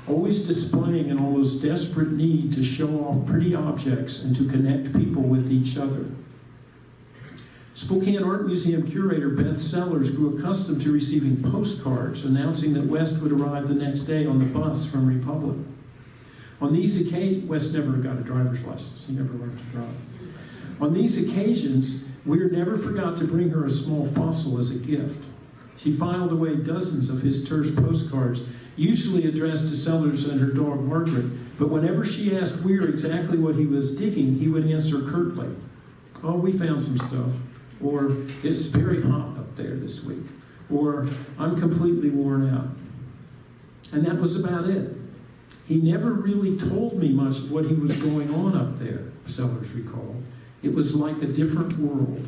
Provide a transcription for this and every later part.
always displaying an almost desperate need to show off pretty objects and to connect people with each other. Spokane Art Museum curator Beth Sellers grew accustomed to receiving postcards announcing that West would arrive the next day on the bus from Republic. On these occasions, West never got a driver's license. He never learned to drive. On these occasions, Weir never forgot to bring her a small fossil as a gift. She filed away dozens of his terse postcards, usually addressed to Sellers and her dog Margaret, but whenever she asked Weir exactly what he was digging, he would answer curtly, "Oh, we found some stuff," or "It's very hot up there this week," or "I'm completely worn out." And that was about it. He never really told me much of what he was going on up there, Sellers recalled. It was like a different world.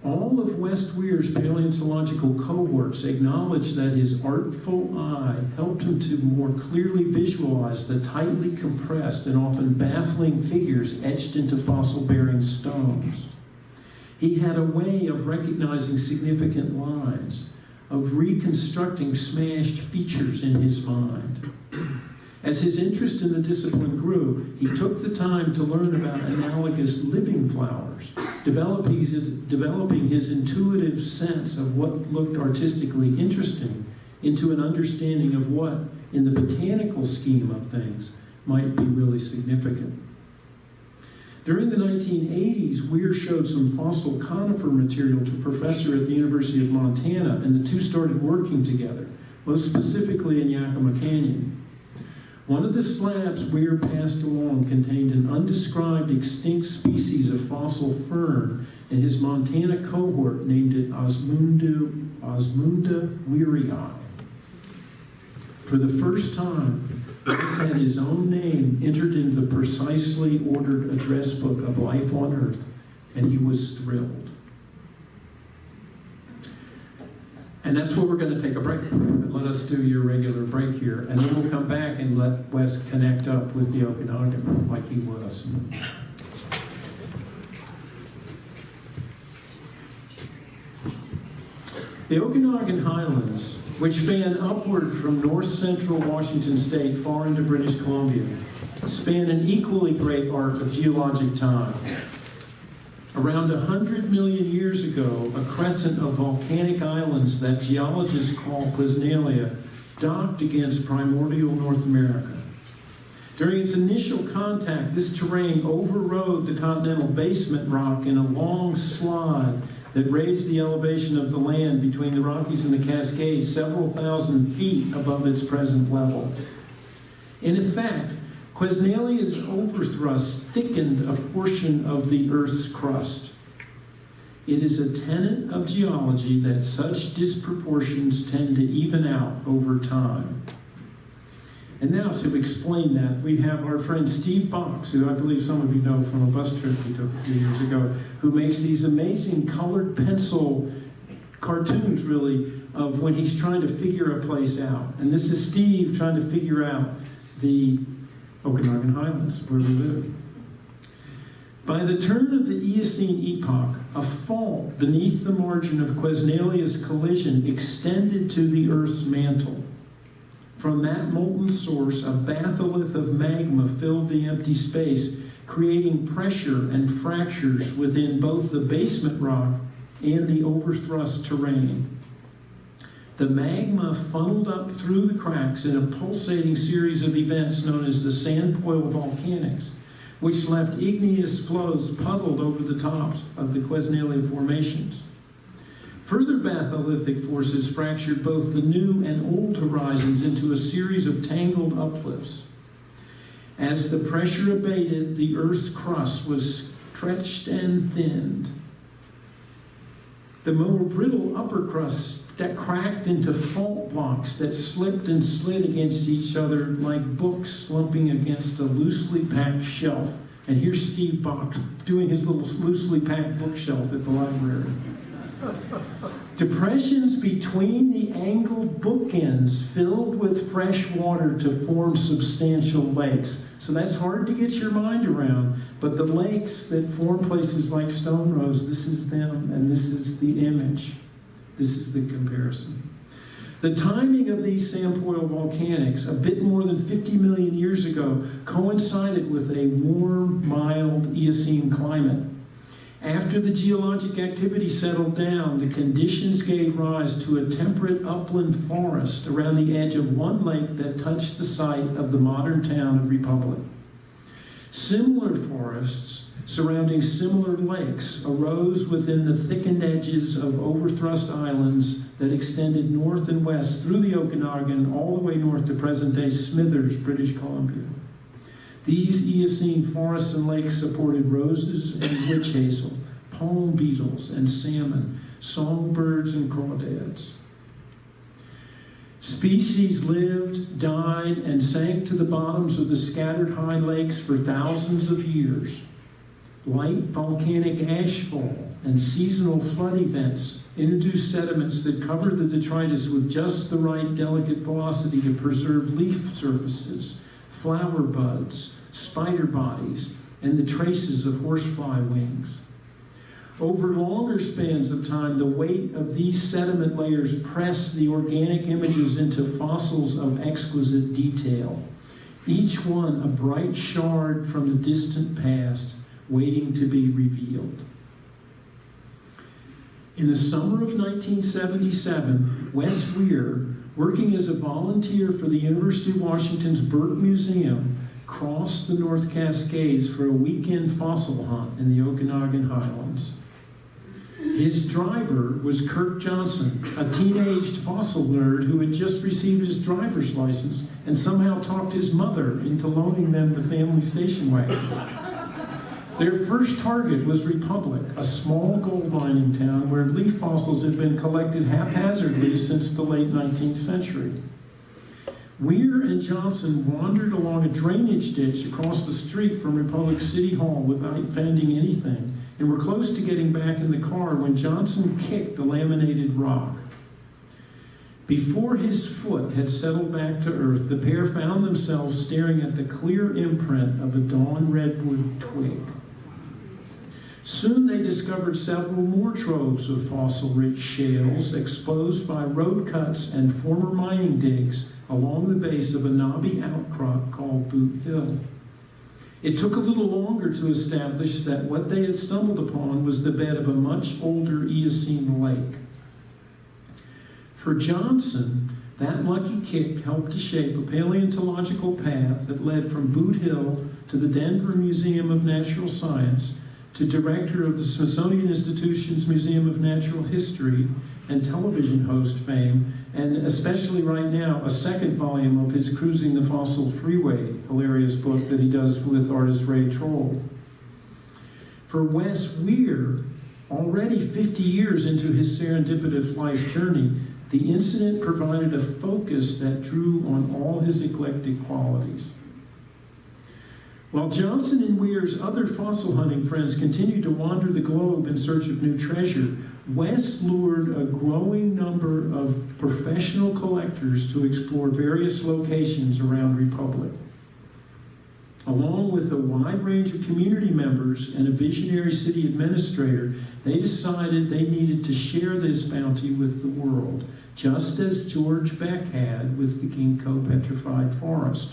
All of Wes Wehr's paleontological cohorts acknowledged that his artful eye helped him to more clearly visualize the tightly compressed and often baffling figures etched into fossil-bearing stones. He had a way of recognizing significant lines, of reconstructing smashed features in his mind. As his interest in the discipline grew, he took the time to learn about analogous living flowers, developing his intuitive sense of what looked artistically interesting into an understanding of what, in the botanical scheme of things, might be really significant. During the 1980s, Weir showed some fossil conifer material to a professor at the University of Montana, and the two started working together, most specifically in Yakima Canyon. One of the slabs Weir passed along contained an undescribed extinct species of fossil fern, and his Montana cohort named it Osmunda Wearii. For the first time, Wes had his own name entered into the precisely ordered address book of life on Earth, and he was thrilled. And that's where we're going to take a break. Let us do your regular break here, and then we'll come back and let Wes connect up with the Okanagan like he was. The Okanagan Highlands, which fan upward from north-central Washington state far into British Columbia, span an equally great arc of geologic time. Around 100 million years ago, a crescent of volcanic islands that geologists call Quesnellia docked against primordial North America. During its initial contact, this terrain overrode the continental basement rock in a long slide that raised the elevation of the land between the Rockies and the Cascades several thousand feet above its present level. In effect, Quesnelia's overthrust thickened a portion of the Earth's crust. It is a tenet of geology that such disproportions tend to even out over time. And now to explain that, we have our friend Steve Box, who I believe some of you know from a bus trip we took a few years ago, who makes these amazing colored pencil cartoons, really, of when he's trying to figure a place out. And this is Steve trying to figure out the Okanagan Highlands, where we live. By the turn of the Eocene epoch, a fault beneath the margin of Quesnelia's collision extended to the Earth's mantle. From that molten source, a batholith of magma filled the empty space, creating pressure and fractures within both the basement rock and the overthrust terrain. The magma funneled up through the cracks in a pulsating series of events known as the Sandpoil Volcanics, which left igneous flows puddled over the tops of the Quesnelia formations. Further batholithic forces fractured both the new and old horizons into a series of tangled uplifts. As the pressure abated, the Earth's crust was stretched and thinned. The more brittle upper crust that cracked into fault blocks that slipped and slid against each other like books slumping against a loosely packed shelf. And here's Steve Box doing his little loosely packed bookshelf at the library. Depressions between the angled bookends filled with fresh water to form substantial lakes. So that's hard to get your mind around, but the lakes that form places like Stonerose, this is them, and this is the image. This is the comparison. The timing of these Sampoil volcanics, a bit more than 50 million years ago, coincided with a warm, mild Eocene climate. After the geologic activity settled down, the conditions gave rise to a temperate upland forest around the edge of one lake that touched the site of the modern town of Republic. Similar forests surrounding similar lakes arose within the thickened edges of overthrust islands that extended north and west through the Okanagan all the way north to present-day Smithers, British Columbia. These Eocene forests and lakes supported roses and witch hazel, palm beetles and salmon, songbirds and crawdads. Species lived, died, and sank to the bottoms of the scattered high lakes for thousands of years. Light volcanic ashfall and seasonal flood events introduced sediments that covered the detritus with just the right delicate velocity to preserve leaf surfaces, flower buds, spider bodies, and the traces of horsefly wings. Over longer spans of time, the weight of these sediment layers pressed the organic images into fossils of exquisite detail, each one a bright shard from the distant past, waiting to be revealed. In the summer of 1977, Wes Wehr, working as a volunteer for the University of Washington's Burke Museum, crossed the North Cascades for a weekend fossil hunt in the Okanagan Highlands. His driver was Kirk Johnson, a teenaged fossil nerd who had just received his driver's license and somehow talked his mother into loaning them the family station wagon. Their first target was Republic, a small gold mining town where leaf fossils had been collected haphazardly since the late 19th century. Weir and Johnson wandered along a drainage ditch across the street from Republic City Hall without finding anything, and were close to getting back in the car when Johnson kicked the laminated rock. Before his foot had settled back to earth, the pair found themselves staring at the clear imprint of a dawn redwood twig. Soon they discovered several more troves of fossil-rich shales exposed by road cuts and former mining digs along the base of a knobby outcrop called Boot Hill. It took a little longer to establish that what they had stumbled upon was the bed of a much older Eocene lake. For Johnson, that lucky kick helped to shape a paleontological path that led from Boot Hill to the Denver Museum of Natural Science, to director of the Smithsonian Institution's Museum of Natural History and television host fame, and especially right now, a second volume of his Cruising the Fossil Freeway hilarious book that he does with artist Ray Troll. For Wes Weir, already 50 years into his serendipitous life journey, the incident provided a focus that drew on all his eclectic qualities. While Johnson and Weir's other fossil hunting friends continued to wander the globe in search of new treasure, Wes lured a growing number of professional collectors to explore various locations around Republic. Along with a wide range of community members and a visionary city administrator, they decided they needed to share this bounty with the world, just as George Beck had with the Ginkgo petrified forest.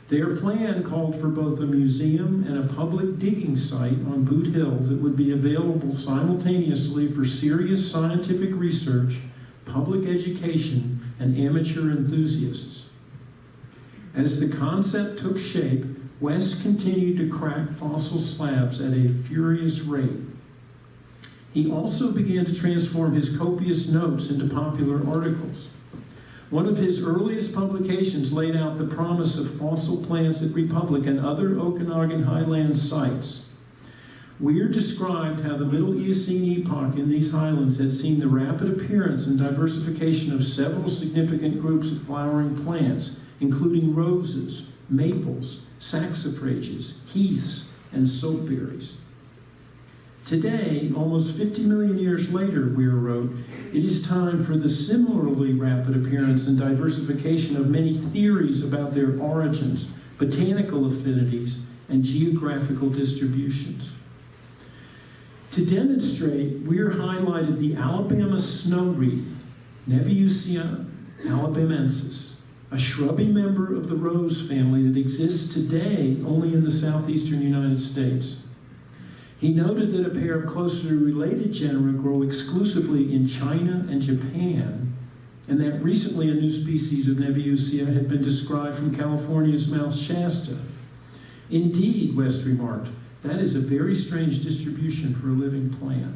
Their plan called for both a museum and a public digging site on Boot Hill that would be available simultaneously for serious scientific research, public education, and amateur enthusiasts. As the concept took shape, Wes continued to crack fossil slabs at a furious rate. He also began to transform his copious notes into popular articles. One of his earliest publications laid out the promise of fossil plants at Republic and other Okanagan Highlands sites. Weir described how the Middle Eocene epoch in these highlands had seen the rapid appearance and diversification of several significant groups of flowering plants, including roses, maples, saxifrages, heaths, and soapberries. Today, almost 50 million years later, Weir wrote, it is time for the similarly rapid appearance and diversification of many theories about their origins, botanical affinities, and geographical distributions. To demonstrate, Weir highlighted the Alabama snow wreath, Neviusia alabamensis, a shrubby member of the rose family that exists today only in the southeastern United States. He noted that a pair of closely related genera grow exclusively in China and Japan, and that recently a new species of Neviusia had been described from California's Mount Shasta. Indeed, West remarked, that is a very strange distribution for a living plant.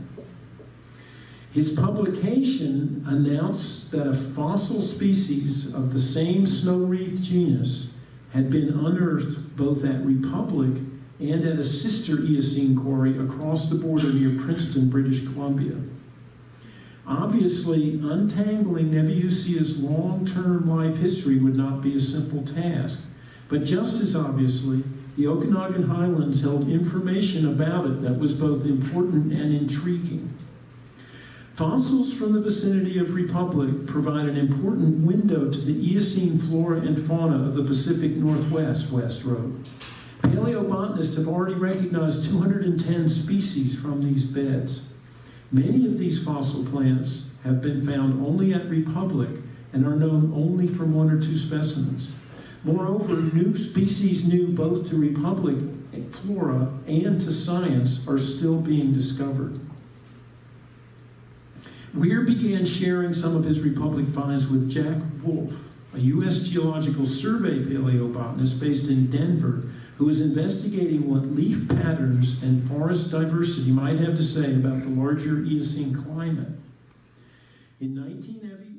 His publication announced that a fossil species of the same snow-wreath genus had been unearthed both at Republic and at a sister Eocene quarry across the border near Princeton, British Columbia. Obviously, untangling Neviusia's long-term life history would not be a simple task, but just as obviously, the Okanagan Highlands held information about it that was both important and intriguing. Fossils from the vicinity of Republic provide an important window to the Eocene flora and fauna of the Pacific Northwest, West wrote. Paleobotanists have already recognized 210 species from these beds. Many of these fossil plants have been found only at Republic and are known only from 1 or 2 specimens. Moreover, new species new both to Republic flora and to science are still being discovered. Weir began sharing some of his Republic finds with Jack Wolf, a U.S. Geological Survey paleobotanist based in Denver, who is investigating what leaf patterns and forest diversity might have to say about the larger Eocene climate. In 1980,